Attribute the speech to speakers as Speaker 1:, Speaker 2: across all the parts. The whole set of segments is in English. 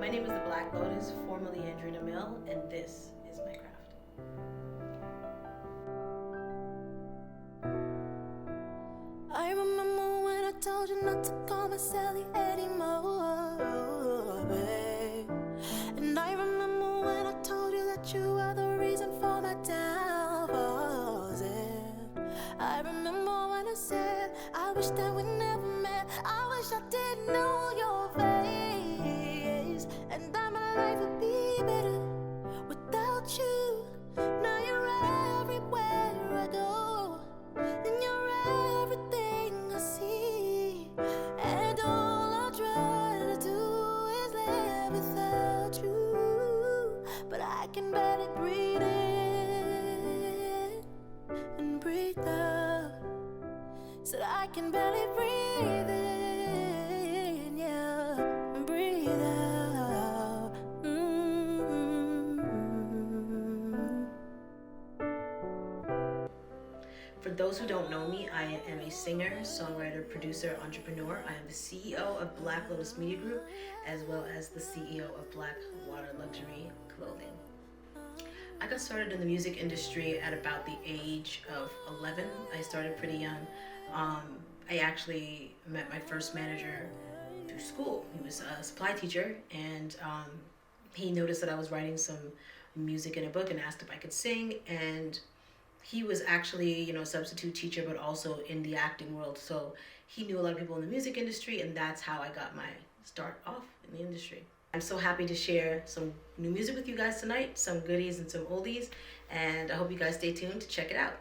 Speaker 1: My name is the Black Lotus, formerly Andreena Mill, and this is my craft.
Speaker 2: I remember when I told you not to call me Sally anymore, babe. And I remember when I told you that you were the reason for my downfalls. And I remember when I said I wish that we never met. I wish I didn't know your face, and that my life would be better without you. Now you're everywhere I go, and you're everything I see, and all I try to do is live without you. But I can barely breathe in and breathe out. Said I can barely breathe in, yeah, and breathe out.
Speaker 1: For those who don't know me, I am a singer, songwriter, producer, entrepreneur. I am the CEO of Black Lotus Media Group, as well as the CEO of Black Water Luxury Clothing. I got started in the music industry at about the age of 11. I started pretty young. I actually met my first manager through school. He was a supply teacher, and he noticed that I was writing some music in a book and asked if I could sing. And he was actually, a substitute teacher, but also in the acting world. So he knew a lot of people in the music industry, and that's how I got my start off in the industry. I'm so happy to share some new music with you guys tonight, some goodies and some oldies, and I hope you guys stay tuned to check it out.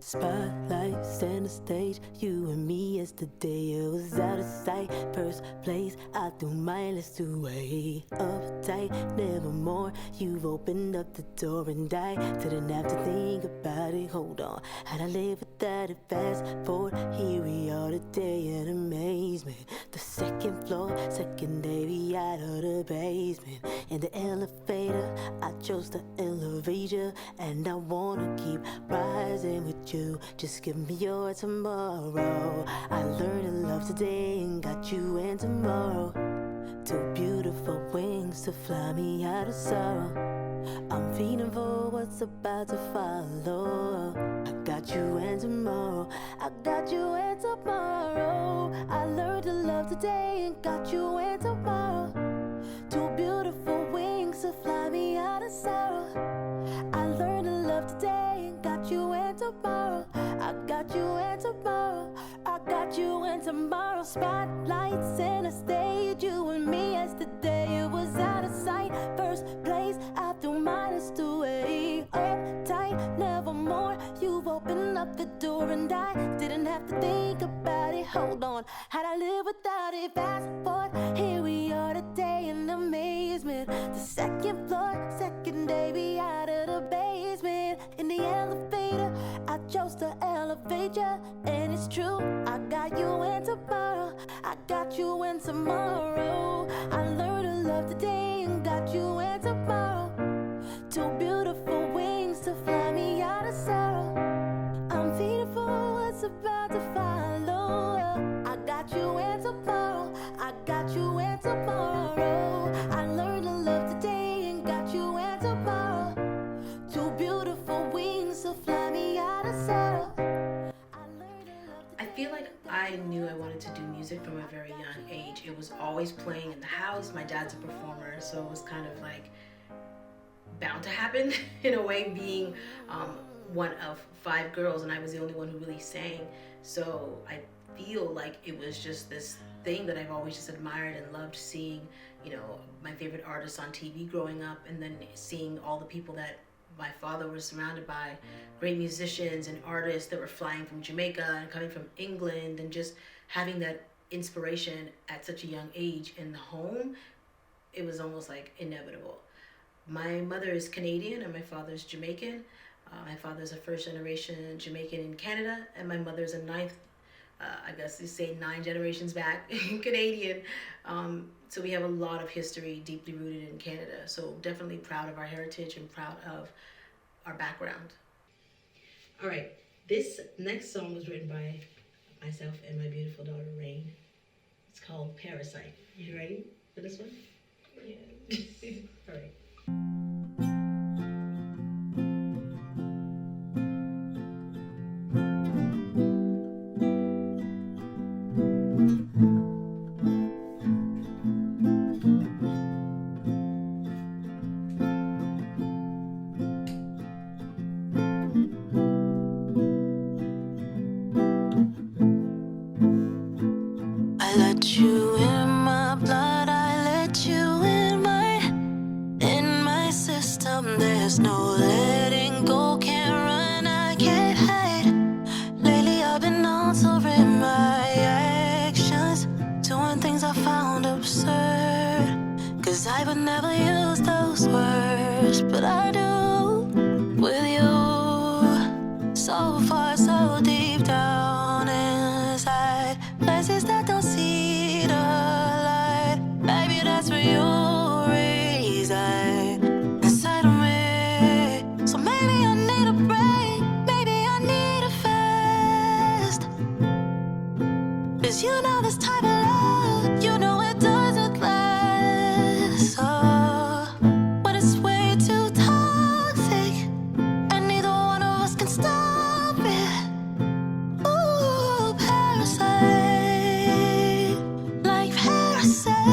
Speaker 2: Spotlight, center stage, you and me yesterday. It was out of sight, first place. I threw my list away. Uptight, nevermore. You've opened up the door and I didn't have to think about it. Hold on, how'd I live without it? Fast forward, here we are today in amazement. The second floor, second day, we out of the basement. In the elevator, I chose to elevate you, and I wanna keep rising with you. Just give me your tomorrow. I learned to love today and got you in tomorrow. Two beautiful wings to fly me out of sorrow. I'm feeding for what's about to follow. I got you in tomorrow. I got you in tomorrow. I learned to love today and got you in tomorrow. Two beautiful wings to fly me out of sorrow. I learned to love today and got you in tomorrow. I got you in tomorrow. I got you in tomorrow. Spotlights in a stage, you and me yesterday. It was out of sight, first place. I threw my list away. Uptight, nevermore. You've opened up the door and I didn't have to think about it. Hold on, how'd I live without it? Fast forward, here we are today in amazement. The second floor, second day, we out of the basement. In the elevator, I chose to elevate you, and it's true, I got you in tomorrow. I got you in tomorrow. I learned to love today and got you in tomorrow. Two beautiful wings to fly me out of sorrow. I'm feeding for what's about to follow. I got you in tomorrow. I got you in tomorrow. I learned to love today and got you in tomorrow. Two beautiful wings to fly me out of sorrow.
Speaker 1: I feel like I knew I wanted to do music from a very young age. It was always playing in the house. My dad's a performer, so it was kind of like bound to happen in a way, being one of 5 girls, and I was the only one who really sang. So I feel like it was just this thing that I've always just admired and loved, seeing, my favorite artists on TV growing up, and then seeing all the people that my father was surrounded by, great musicians and artists that were flying from Jamaica and coming from England, and just having that inspiration at such a young age in the home. It was almost like inevitable. My mother is Canadian and my father is Jamaican. My father is a first generation Jamaican in Canada, and my mother is a ninth I guess you say 9 generations back, Canadian. So we have a lot of history deeply rooted in Canada. So definitely proud of our heritage and proud of our background. All right, this next song was written by myself and my beautiful daughter Rain. It's called Parasite. You ready for this one? Yeah. All right.
Speaker 2: I let you in my blood, I let you in my system. There's no letting go, can't run, I can't hide. Lately I've been altering my actions, doing things I found absurd. Cause I would never use those words, but I do with you. So far, so deep down inside, places that don't see the light. Maybe that's where you reside, inside of me. So maybe I need a break, maybe I need a fast. Cause you know this type of love, you know it doesn't last. So when it's way too toxic and neither one of us can stop it. Ooh, parasite, like parasites.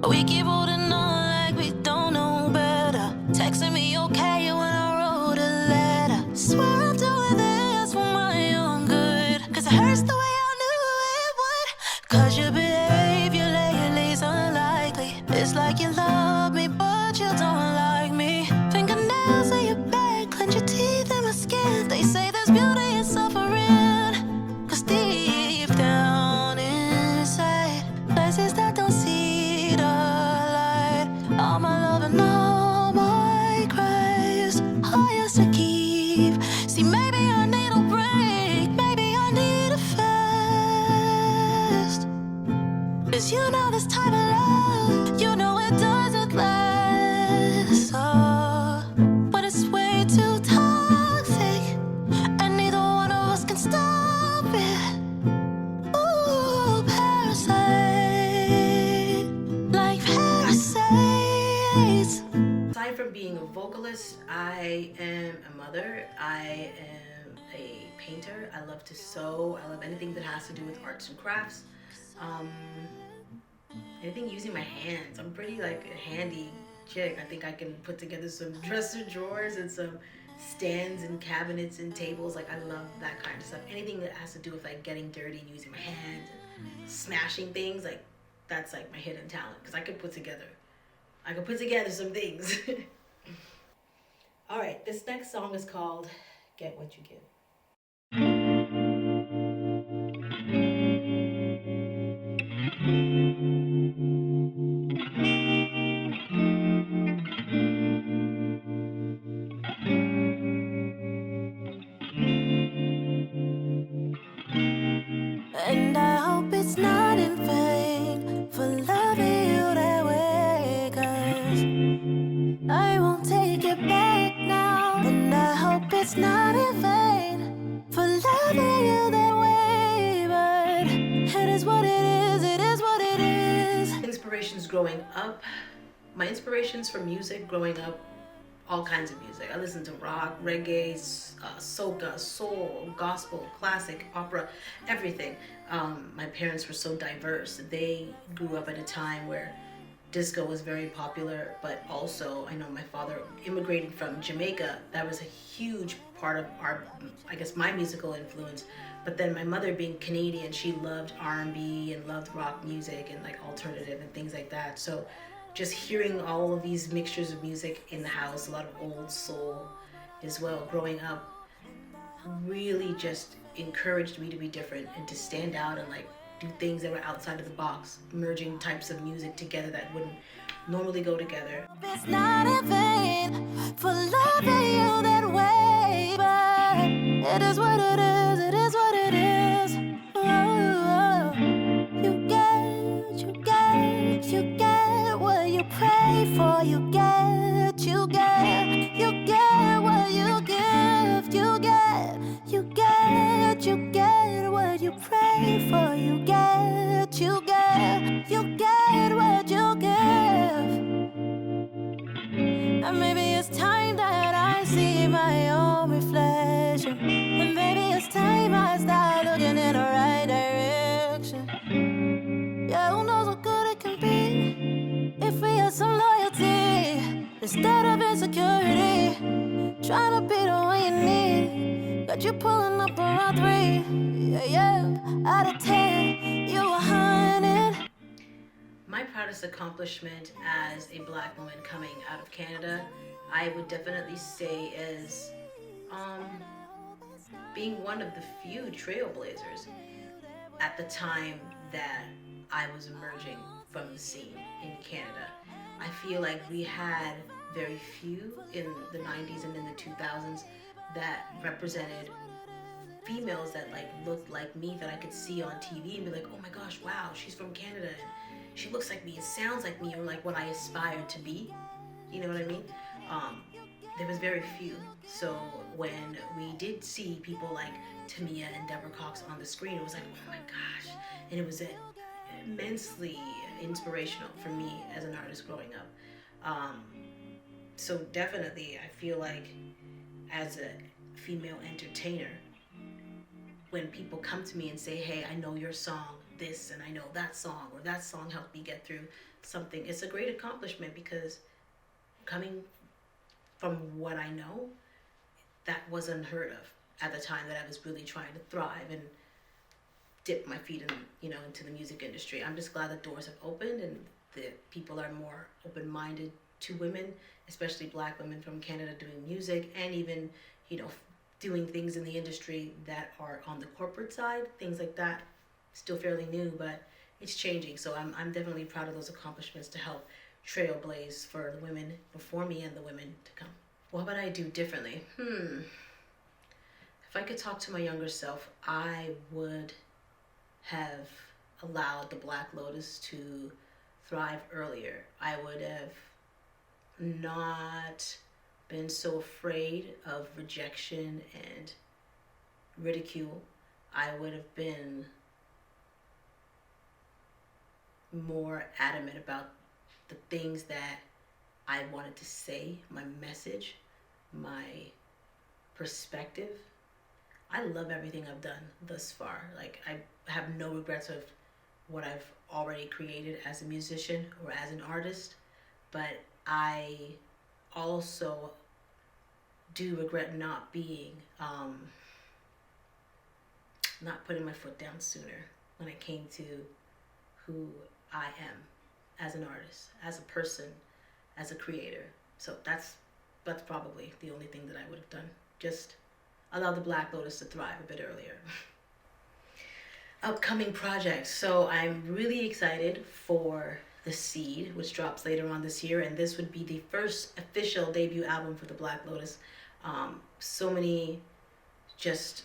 Speaker 2: We keep holding on like we don't know better. Texting me okay when I wrote a letter. Swear I'm doing this for my own good, cause it hurts the way I knew it would. Cause your behavior lately's unlikely. It's like you love me but you don't like me. Fingernails in your back, clench your teeth in my skin. They say there's beauty in suffering, cause deep down inside, places that don't see the light. All my love and all my cries, I used to keep. See, maybe I need a break, maybe I need a fast. Cause you know this type of love, you know it doesn't last. So when it's way too toxic and neither one of us can stop it. Ooh, parasite, like parasites.
Speaker 1: Aside from being a vocalist, I am a mother. I am a painter. I love to sew. I love anything that has to do with arts and crafts. Anything using my hands. I'm pretty like a handy chick. I think I can put together some dresser drawers and some stands and cabinets and tables. Like I love that kind of stuff. Anything that has to do with like getting dirty and using my hands and smashing things, like that's like my hidden talent, because I could put together some things. All right, this next song is called Get What You Give.
Speaker 2: And I hope it's not in vain for loving you that way, cause I won't take it back now. And I hope it's not in vain for loving you that way, but it is what it is, it is what it is.
Speaker 1: Inspirations growing up. My inspirations for music growing up, all kinds of music. I listened to rock, reggae, soca, soul, gospel, classic, opera, everything. My parents were so diverse. They grew up at a time where disco was very popular, but also I know my father immigrated from Jamaica. That was a huge part of my musical influence. But then my mother being Canadian, she loved R&B and loved rock music and like alternative and things like that. So just hearing all of these mixtures of music in the house, a lot of old soul as well, growing up, really just encouraged me to be different and to stand out and like do things that were outside of the box, merging types of music together that wouldn't normally go together.
Speaker 2: It's not in vain for loving you that way, but get. It is what it is, it is what it is. Oh, you get what you pray for. You get what you give. You get what you pray for. You get what you give. And maybe it's time that I see my own reflection. And maybe it's time I start looking in the right direction. Yeah, who knows what good it can be if we had some loyalty instead of insecurity. Trying to be the one you need. Got you pulling up around 3. Yeah, out of 10, you 100.
Speaker 1: My proudest accomplishment as a Black woman coming out of Canada, I would definitely say is being one of the few trailblazers at the time that I was emerging from the scene in Canada. I feel like we had very few in the 90s and in the 2000s that represented females that like looked like me, that I could see on TV and be like, oh my gosh, wow, she's from Canada and she looks like me, it sounds like me, or like what I aspired to be. You know what I mean? There was very few. So when we did see people like Tamia and Deborah Cox on the screen, it was like, oh my gosh. And it was immensely inspirational for me as an artist growing up. So definitely, I feel like as a female entertainer, when people come to me and say, hey, I know your song, this, and I know that song, or that song helped me get through something, it's a great accomplishment, because coming from what I know, that was unheard of at the time that I was really trying to thrive and dip my feet in, into the music industry. I'm just glad the doors have opened and the people are more open-minded to women, especially Black women from Canada doing music, and even, doing things in the industry that are on the corporate side, things like that. Still fairly new, but it's changing. So I'm definitely proud of those accomplishments to help trailblaze for the women before me and the women to come. What would I do differently? If I could talk to my younger self, I would have allowed the Black Lotus to thrive earlier. I would have not been so afraid of rejection and ridicule. I would have been more adamant about the things that I wanted to say, my message, my perspective. I love everything I've done thus far. Like, I have no regrets of what I've already created as a musician or as an artist, but I also do regret not being, not putting my foot down sooner when it came to who I am as an artist, as a person, as a creator. So that's probably the only thing that I would have done. Just allow the Black Lotus to thrive a bit earlier. Upcoming projects. So I'm really excited for The Seed, which drops later on this year, and this would be the first official debut album for the Black Lotus. So many just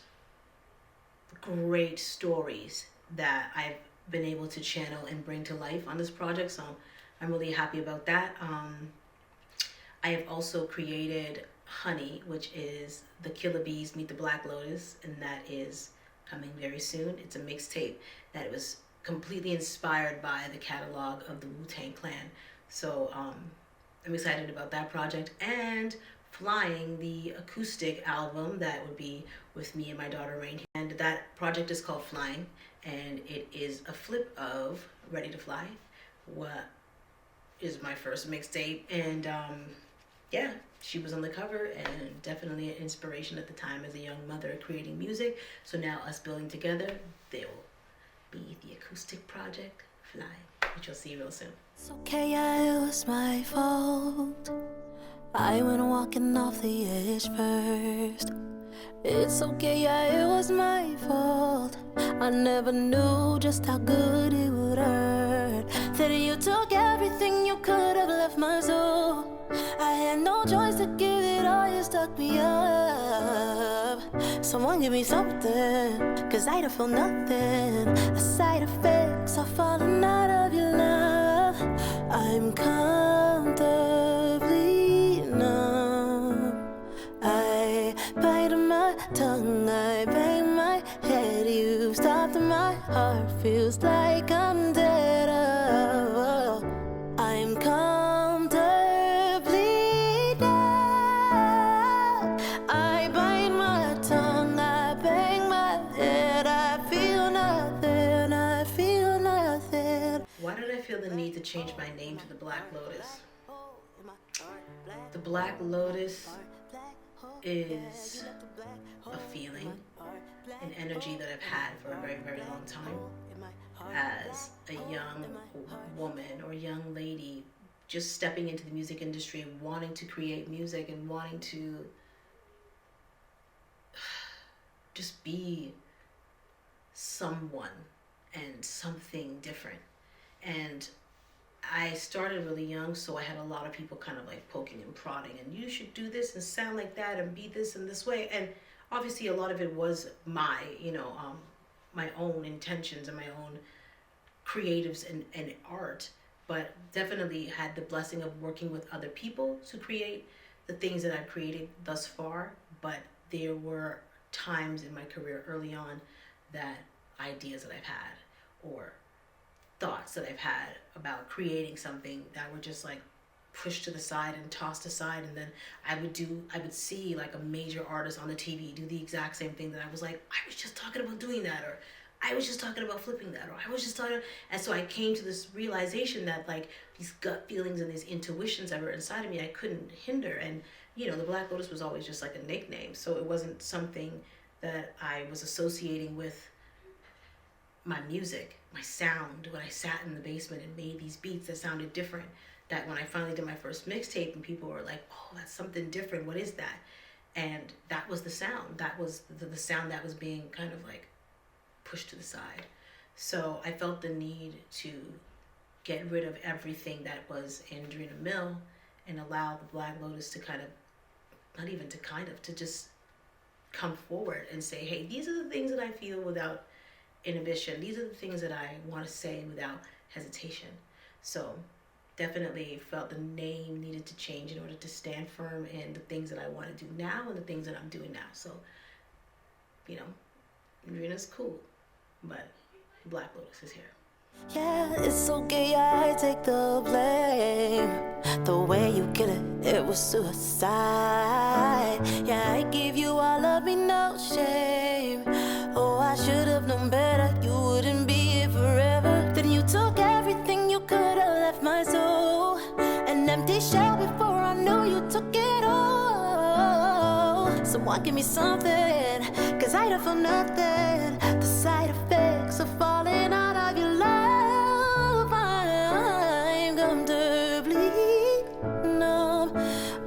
Speaker 1: great stories that I've been able to channel and bring to life on this project, so I'm really happy about that. I have also created Honey, which is the Killer Bees Meet the Black Lotus, and that is coming very soon. It's a mixtape that was completely inspired by the catalog of the Wu-Tang Clan. So I'm excited about that project. And Flying, the acoustic album that would be with me and my daughter Rain. And that project is called Flying, and it is a flip of Ready to Fly, what is my first mixtape. And yeah, she was on the cover, and definitely an inspiration at the time as a young mother creating music. So now us building together, there will be the acoustic project Fly, which you'll see real soon.
Speaker 2: It's okay, yeah, it was my fault. I went walking off the edge first. It's okay, yeah, it was my fault. I never knew just how good it would hurt. That you took everything you could have left my soul. I had no choice to give it all, you stuck me up. Someone give me something, cause I don't feel nothing. The side effects of falling out of your love. I'm comfortably numb. I bite my tongue, I bang my head. You stopped my heart, feels like I'm dead. Oh, I'm comfortably numb. I bite my tongue, I bang my head. I feel nothing, I feel nothing.
Speaker 1: Why did I feel the need to change my name to the Black Lotus? The Black Lotus is a feeling, an energy that I've had for a very, very long time. As a young woman or young lady, just stepping into the music industry, wanting to create music and wanting to just be someone and something different. And I started really young, so I had a lot of people kind of like poking and prodding, and you should do this and sound like that and be this and this way. And obviously a lot of it was my, my own intentions and my own creatives and art, but definitely had the blessing of working with other people to create the things that I've created thus far. But there were times in my career early on that ideas that I've had or thoughts that I've had about creating something that were just like pushed to the side and tossed aside, and then I would see like a major artist on the TV do the exact same thing that I was like, I was just talking about doing that, or I was just talking about flipping that, or I was just talking. And so I came to this realization that like these gut feelings and these intuitions that were inside of me, I couldn't hinder. And the Black Lotus was always just like a nickname, so it wasn't something that I was associating with my music, my sound, when I sat in the basement and made these beats that sounded different. That when I finally did my first mixtape and people were like, oh, that's something different, what is that? And that was the sound. That was the sound that was being kind of like pushed to the side. So I felt the need to get rid of everything that was Andreena Mill and allow the Black Lotus to kind of, not even to kind of, to just come forward and say, hey, these are the things that I feel without inhibition. These are the things that I want to say without hesitation. So definitely felt the name needed to change in order to stand firm in the things that I want to do now and the things that I'm doing now. So, Andreena's cool, but Black Lotus is here.
Speaker 2: Yeah, it's okay, I take the blame. The way you kill it, it was suicide. Yeah, I gave you all of me, no shame. Oh, I should have known better, you wouldn't be here forever. Then you took everything you could have left my soul. An empty shell before I knew you took it all. Someone give me something, cause I don't feel nothing. The side effects of falling out of your love. I'm comfortably numb.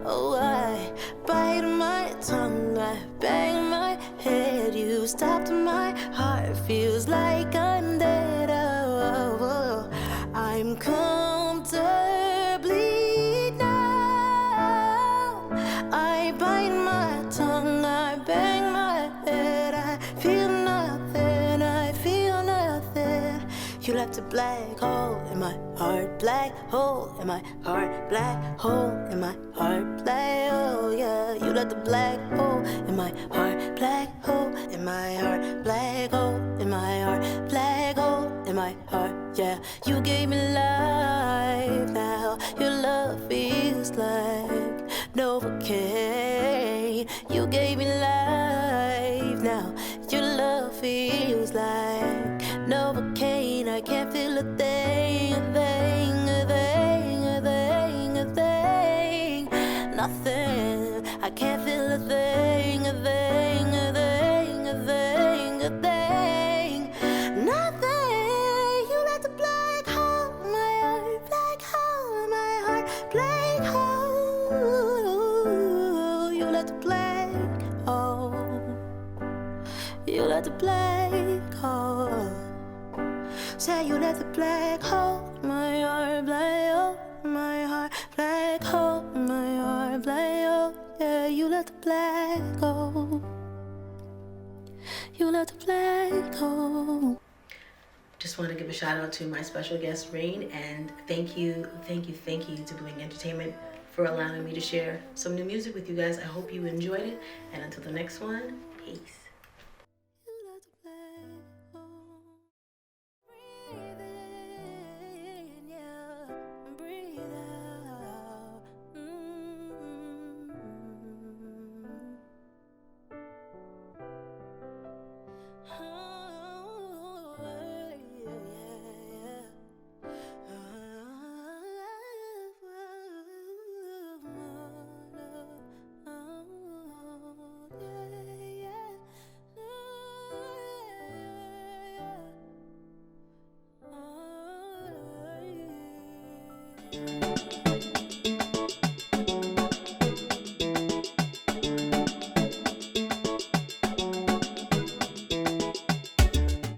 Speaker 2: Oh, I bite my tongue, I bang my head. You stopped my heart, feels like I'm dead. Oh, I'm comfortably numb. I bite my tongue, I bang my head. I feel nothing, I feel nothing. You left a black hole in my heart, black hole in my heart, black hole in my heart, black hole, yeah. You left a black hole in my heart, black hole in my heart, black hole in my heart, black hole in my heart, yeah. You gave me life, now your love feels like Novocaine. You gave me life, now your love feels like Novocaine. I can't feel a thing, a thing, a thing, a thing, a thing, nothing. I can't feel a thing, a thing, a thing, a thing, a thing, nothing. You let the black hole in my heart, black hole in my heart, black hole. You let the black hole. You let the black black hole. Say you let the black hole, my heart, black hole, my heart, black hole, my heart, black hole. Yeah, you let the black hole. You let the black hole.
Speaker 1: Just want to give a shout out to my special guest Rain, and thank you to BLing Entertainment for allowing me to share some new music with you guys. I hope you enjoyed it, and until the next one, peace.